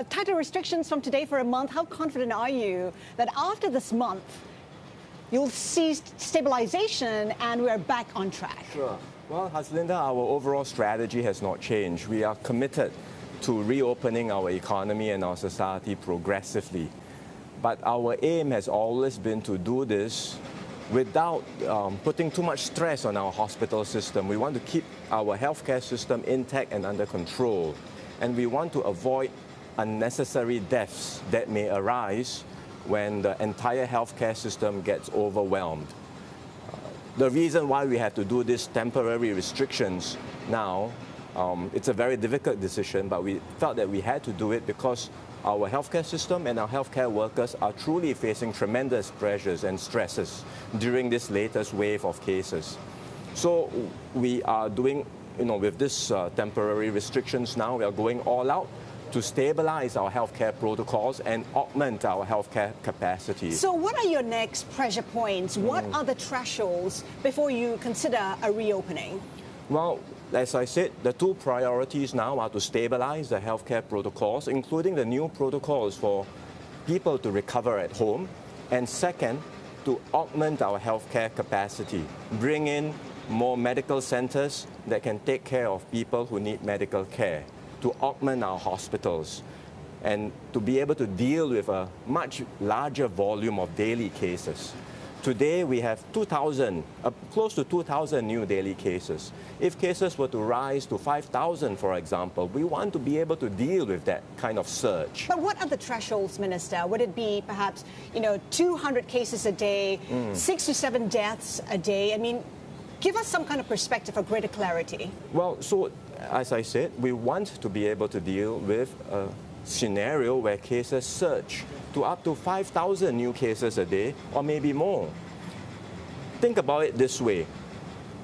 tighter restrictions from today for a month. How confident are you that after this month, you'll see stabilization and we're back on track? Sure. Well, Haslinda, our overall strategy has not changed. We are committed to reopening our economy and our society progressively. But our aim has always been to do this without putting too much stress on our hospital system. We want to keep our healthcare system intact and under control. And we want to avoid unnecessary deaths that may arise when the entire healthcare system gets overwhelmed. The reason why we have to do these temporary restrictions now, it's a very difficult decision, but we felt that we had to do it because our healthcare system and our healthcare workers are truly facing tremendous pressures and stresses during this latest wave of cases. So we are doing, with this temporary restrictions now, we are going all out to stabilize our healthcare protocols and augment our healthcare capacity. So what are your next pressure points? What are the thresholds before you consider a reopening? Well, as I said, the two priorities now are to stabilize the healthcare protocols, including the new protocols for people to recover at home, and second, to augment our healthcare capacity, bring in more medical centers that can take care of people who need medical care, to augment our hospitals, and to be able to deal with a much larger volume of daily cases. Today we have close to 2,000 new daily cases. If cases were to rise to 5,000, for example, we want to be able to deal with that kind of surge. But what are the thresholds, Minister? Would it be perhaps, 200 cases a day, 6 to 7 deaths a day? I mean, give us some kind of perspective for greater clarity. Well, so as I said, we want to be able to deal with a scenario where cases surge to up to 5,000 new cases a day or maybe more. Think about it this way.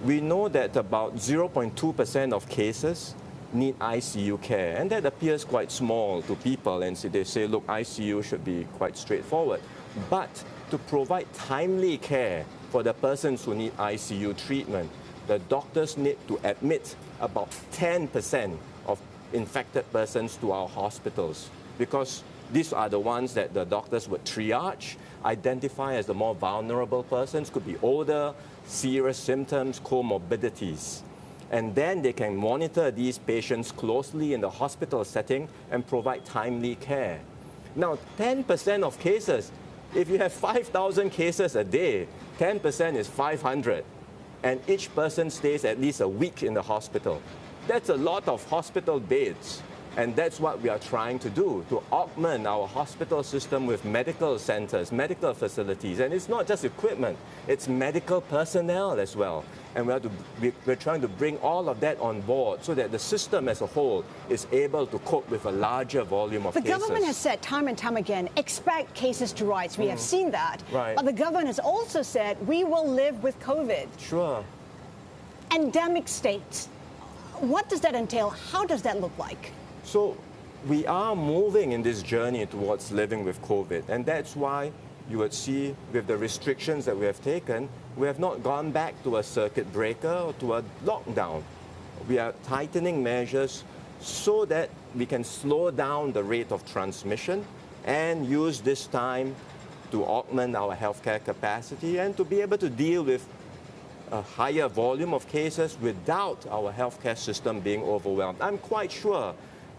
We know that about 0.2% of cases need ICU care, and that appears quite small to people, and so they say, look, ICU should be quite straightforward. But to provide timely care for the persons who need ICU treatment, the doctors need to admit about 10% of infected persons to our hospitals, because these are the ones that the doctors would triage, identify as the more vulnerable persons, could be older, serious symptoms, comorbidities. And then they can monitor these patients closely in the hospital setting and provide timely care. Now, 10% of cases, if you have 5,000 cases a day, 10% is 500. And each person stays at least a week in the hospital. That's a lot of hospital beds. And that's what we are trying to do, to augment our hospital system with medical centers, medical facilities. And it's not just equipment, it's medical personnel as well. And we're trying to bring all of that on board so that the system as a whole is able to cope with a larger volume of cases. The government has said time and time again, expect cases to rise. We have seen that. Right. But the government has also said we will live with COVID. Sure. Endemic states. What does that entail? How does that look like? So we are moving in this journey towards living with COVID, and that's why you would see with the restrictions that we have taken, we have not gone back to a circuit breaker or to a lockdown. We are tightening measures so that we can slow down the rate of transmission and use this time to augment our healthcare capacity and to be able to deal with a higher volume of cases without our healthcare system being overwhelmed. I'm quite sure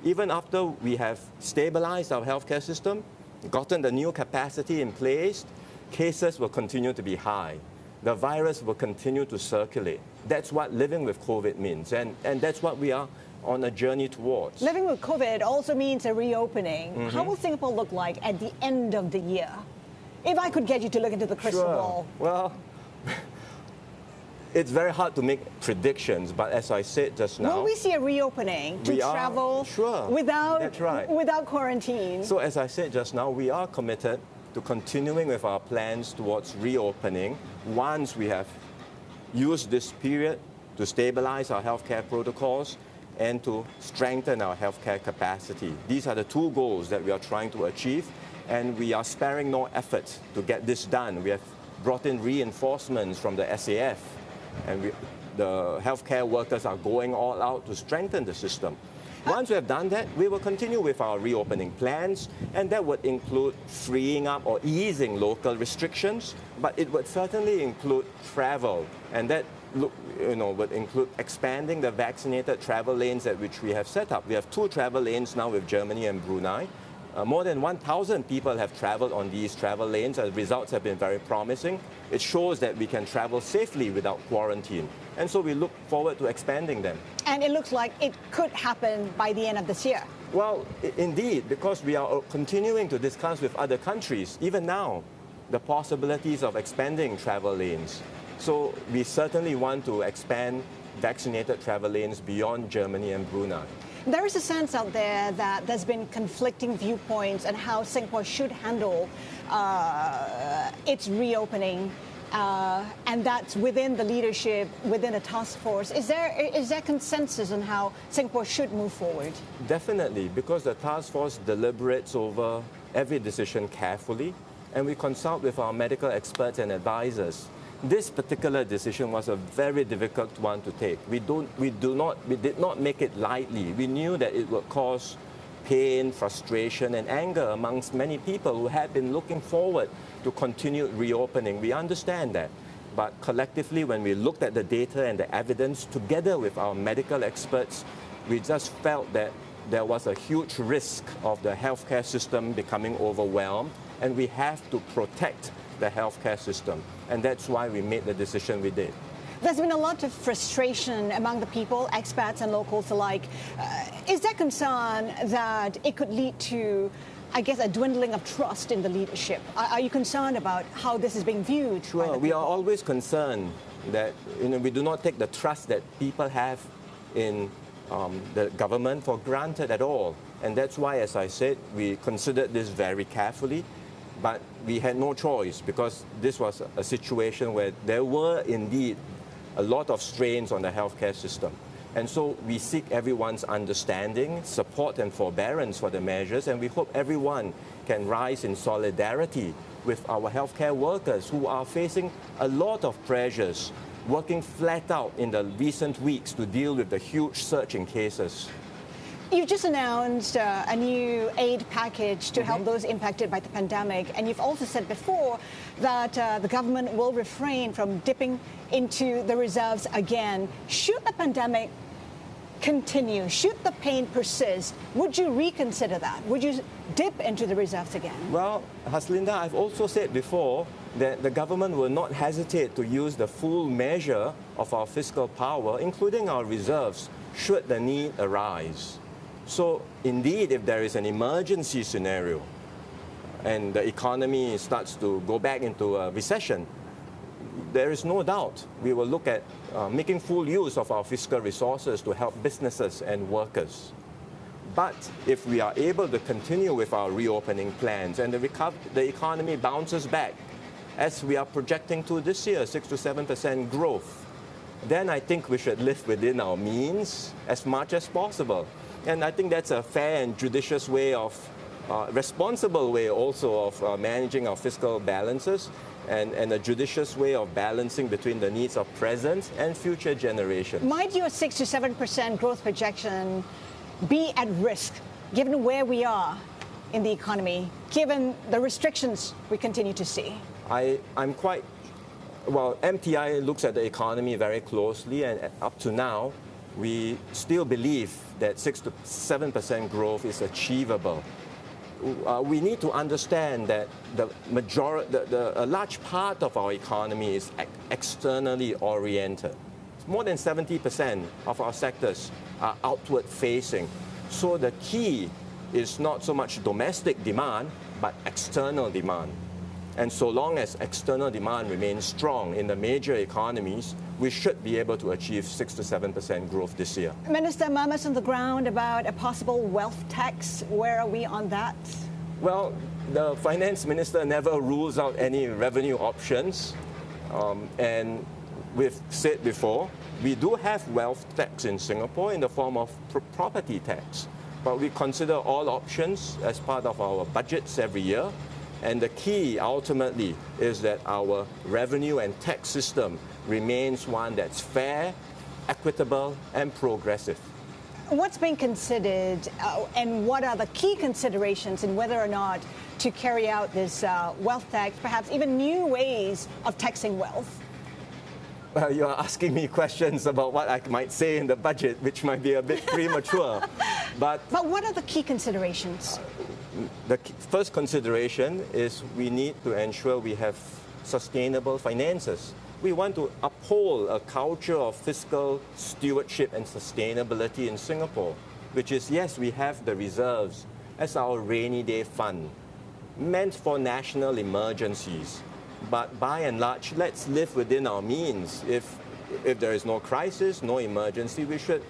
even after we have stabilized our healthcare system, gotten the new capacity in place, cases will continue to be high. The virus will continue to circulate. That's what living with COVID means, and that's what we are on a journey towards. Living with COVID also means a reopening. How will Singapore look like at the end of the year? If I could get you to look into the crystal ball. Well, it's very hard to make predictions, but as I said just now... Will we see a reopening to travel without quarantine? So as I said just now, we are committed to continuing with our plans towards reopening once we have used this period to stabilize our healthcare protocols and to strengthen our healthcare capacity. These are the two goals that we are trying to achieve, and we are sparing no effort to get this done. We have brought in reinforcements from the SAF, and the healthcare workers are going all out to strengthen the system. Once we have done that, we will continue with our reopening plans, and that would include freeing up or easing local restrictions, but it would certainly include travel, and that would include expanding the vaccinated travel lanes at which we have set up. We have 2 travel lanes now with Germany and Brunei. More than 1,000 people have traveled on these travel lanes. The results have been very promising. It shows that we can travel safely without quarantine. And so we look forward to expanding them. And it looks like it could happen by the end of this year. Well, indeed, because we are continuing to discuss with other countries, even now, the possibilities of expanding travel lanes. So we certainly want to expand vaccinated travel lanes beyond Germany and Brunei. There is a sense out there that there's been conflicting viewpoints on how Singapore should handle its reopening, and that's within the leadership, within a task force. Is there consensus on how Singapore should move forward? Definitely, because the task force deliberates over every decision carefully, and we consult with our medical experts and advisors. This particular decision was a very difficult one to take. We did not make it lightly. We knew that it would cause pain, frustration, and anger amongst many people who had been looking forward to continued reopening. We understand that. But collectively, when we looked at the data and the evidence together with our medical experts, we just felt that there was a huge risk of the healthcare system becoming overwhelmed, and we have to protect the healthcare system. And that's why we made the decision we did. There's been a lot of frustration among the people, expats and locals alike. Is there concern that it could lead to, I guess, a dwindling of trust in the leadership? Are you concerned about how this is being viewed? Sure, we are always concerned that we do not take the trust that people have in the government for granted at all. And that's why, as I said, we considered this very carefully. But we had no choice because this was a situation where there were indeed a lot of strains on the healthcare system. And so we seek everyone's understanding, support and forbearance for the measures, and we hope everyone can rise in solidarity with our healthcare workers who are facing a lot of pressures, working flat out in the recent weeks to deal with the huge surge in cases. You've just announced a new aid package to help those impacted by the pandemic, and you've also said before that the government will refrain from dipping into the reserves again. Should the pandemic continue, should the pain persist, would you reconsider that? Would you dip into the reserves again? Well, Haslinda, I've also said before that the government will not hesitate to use the full measure of our fiscal power, including our reserves, should the need arise. So indeed, if there is an emergency scenario and the economy starts to go back into a recession, there is no doubt we will look at making full use of our fiscal resources to help businesses and workers. But if we are able to continue with our reopening plans and the economy bounces back, as we are projecting to this year, 6 to 7% growth, then I think we should live within our means as much as possible. And I think that's a fair and judicious way of, responsible way also of managing our fiscal balances and a judicious way of balancing between the needs of present and future generations. Might your 6 to 7% growth projection be at risk given where we are in the economy, given the restrictions we continue to see? I'm quite, well, MTI looks at the economy very closely, and up to now, we still believe that 6 to 7% growth is achievable. We need to understand that a large part of our economy is externally oriented. More than 70% of our sectors are outward facing. So the key is not so much domestic demand, but external demand. And so long as external demand remains strong in the major economies, we should be able to achieve 6 to 7% growth this year. Minister, murmurs on the ground about a possible wealth tax. Where are we on that? Well, the Finance Minister never rules out any revenue options. And we've said before, we do have wealth tax in Singapore in the form of property tax. But we consider all options as part of our budgets every year. And the key, ultimately, is that our revenue and tax system remains one that's fair, equitable, and progressive. What's being considered and what are the key considerations in whether or not to carry out this wealth tax, perhaps even new ways of taxing wealth? Well, you're asking me questions about what I might say in the budget, which might be a bit premature. But what are the key considerations? The first consideration is we need to ensure we have sustainable finances. We want to uphold a culture of fiscal stewardship and sustainability in Singapore, which is, yes, we have the reserves as our rainy day fund, meant for national emergencies. But by and large, let's live within our means. If there is no crisis, no emergency, we should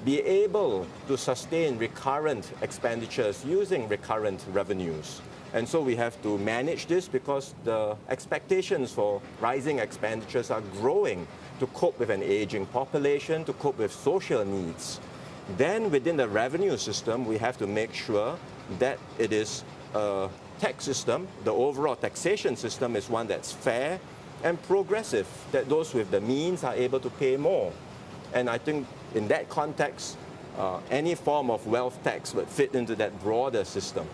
be able to sustain recurrent expenditures using recurrent revenues. And so we have to manage this because the expectations for rising expenditures are growing to cope with an aging population, to cope with social needs. Then within the revenue system, we have to make sure that it is a tax system, the overall taxation system is one that's fair and progressive, that those with the means are able to pay more. And I think in that context, any form of wealth tax would fit into that broader system.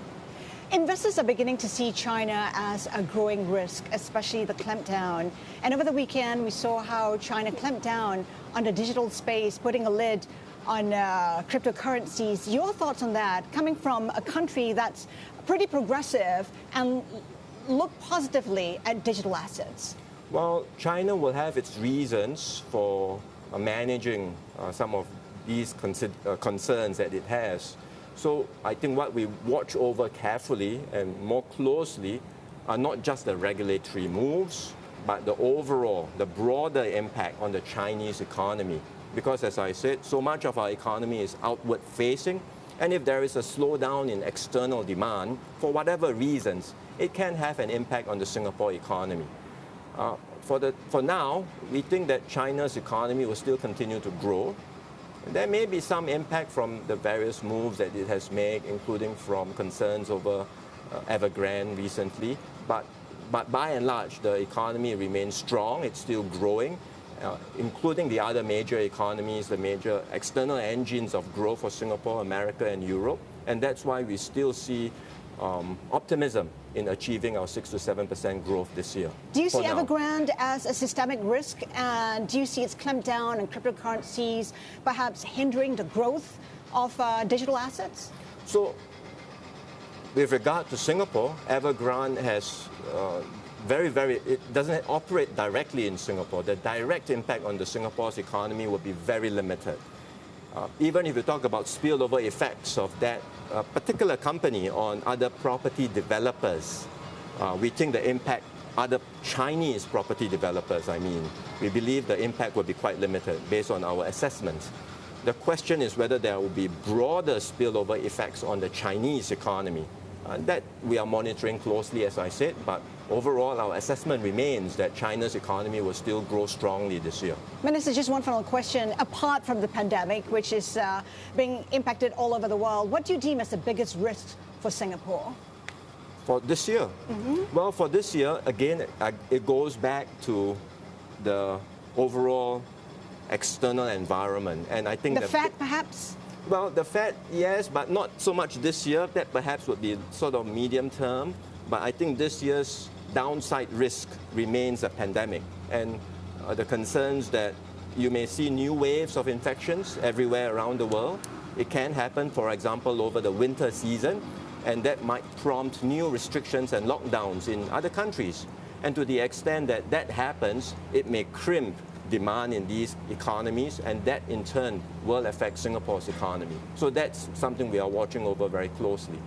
Investors are beginning to see China as a growing risk, especially the clampdown. And over the weekend, we saw how China clamped down on the digital space, putting a lid on cryptocurrencies. Your thoughts on that, coming from a country that's pretty progressive and look positively at digital assets? Well, China will have its reasons for managing some of these concerns that it has. So I think what we watch over carefully and more closely are not just the regulatory moves, but the overall, the broader impact on the Chinese economy. Because as I said, so much of our economy is outward facing, and if there is a slowdown in external demand, for whatever reasons, it can have an impact on the Singapore economy. For now, we think that China's economy will still continue to grow. There may be some impact from the various moves that it has made, including from concerns over Evergrande recently. But by and large, the economy remains strong. It's still growing, including the other major economies, the major external engines of growth for Singapore, America, and Europe. And that's why we still see optimism in achieving our 6 to 7% growth this year. Do you see Evergrande as a systemic risk? And do you see its clampdown on cryptocurrencies perhaps hindering the growth of digital assets? So, with regard to Singapore, Evergrande has it doesn't operate directly in Singapore. The direct impact on the Singapore's economy will be very limited. Even if you talk about spillover effects of that particular company on other property developers, we think the impact, other Chinese property developers, we believe the impact will be quite limited based on our assessment. The question is whether there will be broader spillover effects on the Chinese economy. That we are monitoring closely, as I said, but overall our assessment remains that China's economy will still grow strongly this year. Minister, just one final question. Apart from the pandemic, which is being impacted all over the world, what do you deem as the biggest risk for Singapore? For this year? Well, for this year, again, it goes back to the overall external environment. And I think the Fed, perhaps? Well, the Fed, yes, but not so much this year. That perhaps would be sort of medium term. But I think this year's downside risk remains a pandemic. And the concerns that you may see new waves of infections everywhere around the world. It can happen, for example, over the winter season. And that might prompt new restrictions and lockdowns in other countries. And to the extent that that happens, it may crimp demand in these economies, and that in turn will affect Singapore's economy. So that's something we are watching over very closely.